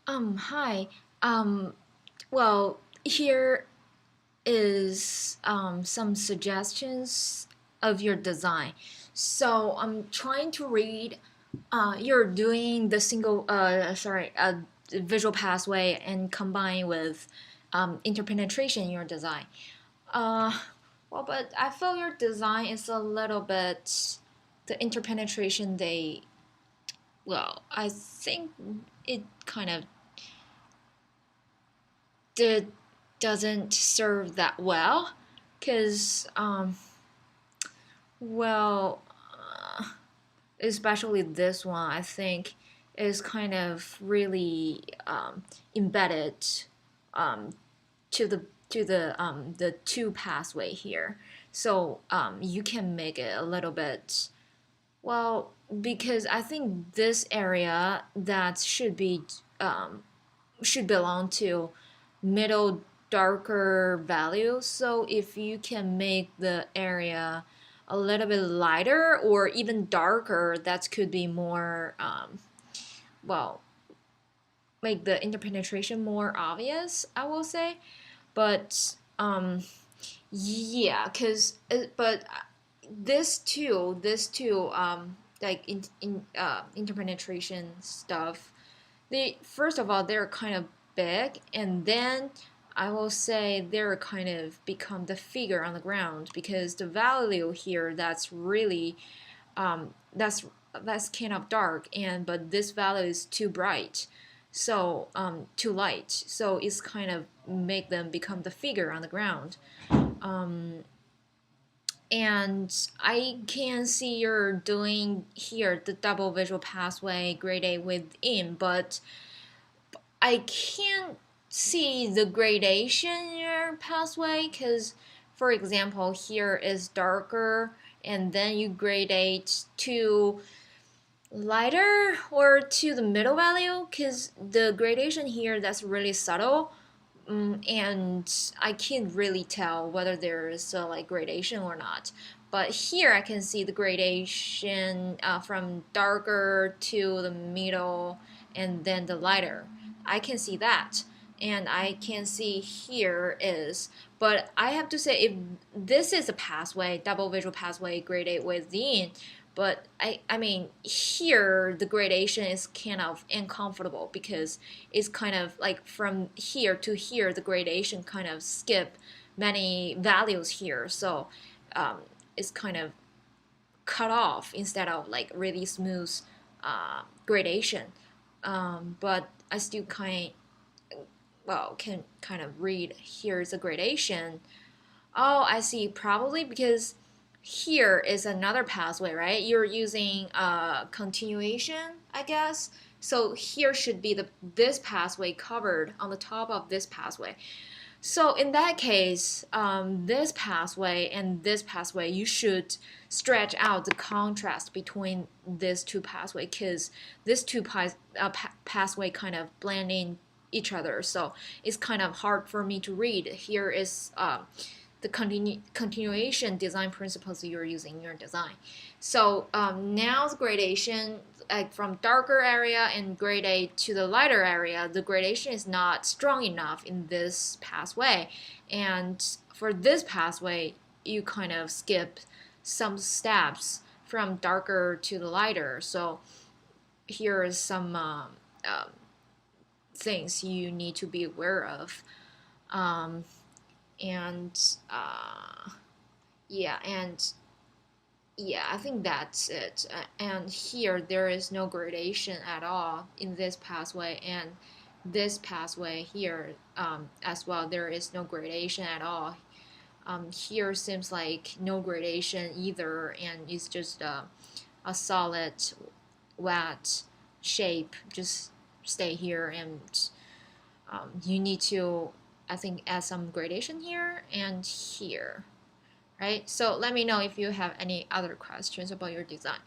Hi. Um, well, here is some suggestions of your design. So I'm trying to read. You're doing the visual pathway and combine with interpenetration in your design. Uh, but I feel your design is a little bit the interpenetration. I think it kind of did doesn't serve that well because well uh, especially this one I think is kind of really embedded um, to the two pathway here, so you can make it a little bit well because I think this area that should belong to middle darker value. So if you can make the area a little bit lighter or even darker, that could be more well make the interpenetration more obvious, I will say. But yeah, because but this two like interpenetration stuff, they first of all they're kind of big, and then I will say they're kind of become the figure on the ground because the value here that's really um, that's that's kind of dark, and but this value is too bright, so too light, so it's kind of make them become the figure on the ground. um, and I can see you're doing here the double visual pathway grade A within, but I can't see the gradation in your pathway because, for example, here is darker and then you gradate to lighter or to the middle value because the gradation here that's really subtle. And I can't really tell whether there is a like gradation or not. But here I can see the gradation from darker to the middle and then the lighter. I can see that. And I can see here is, but I have to say, if this is a pathway, double visual pathway gradate within, but I mean here the gradation is kind of uncomfortable because it's kind of like from here to here the gradation kind of skip many values here, so um, it's kind of cut off instead of like really smooth gradation. But I still can kind of read here's a gradation. Oh, I see. Probably because here is another pathway, right? You're using continuation, I guess. So here should be this pathway covered on the top of this pathway. So in that case, this pathway and this pathway, you should stretch out the contrast between these two pathway because these two pathway kind of blend in each other. So it's kind of hard for me to read. Here is the continuation design principles you're using in your design. So now the gradation, like from darker area and grade A to the lighter area, the gradation is not strong enough in this pathway. And for this pathway, you kind of skip some steps from darker to the lighter. So here is some things you need to be aware of. Um, and yeah, and yeah, I think that's it. And here there is no gradation at all in this pathway, and this pathway here as well. There is no gradation at all. Here seems like no gradation either, and it's just a solid, wet shape. Just stay here, and you need to, I think, add some gradation here and here, right? So let me know if you have any other questions about your design.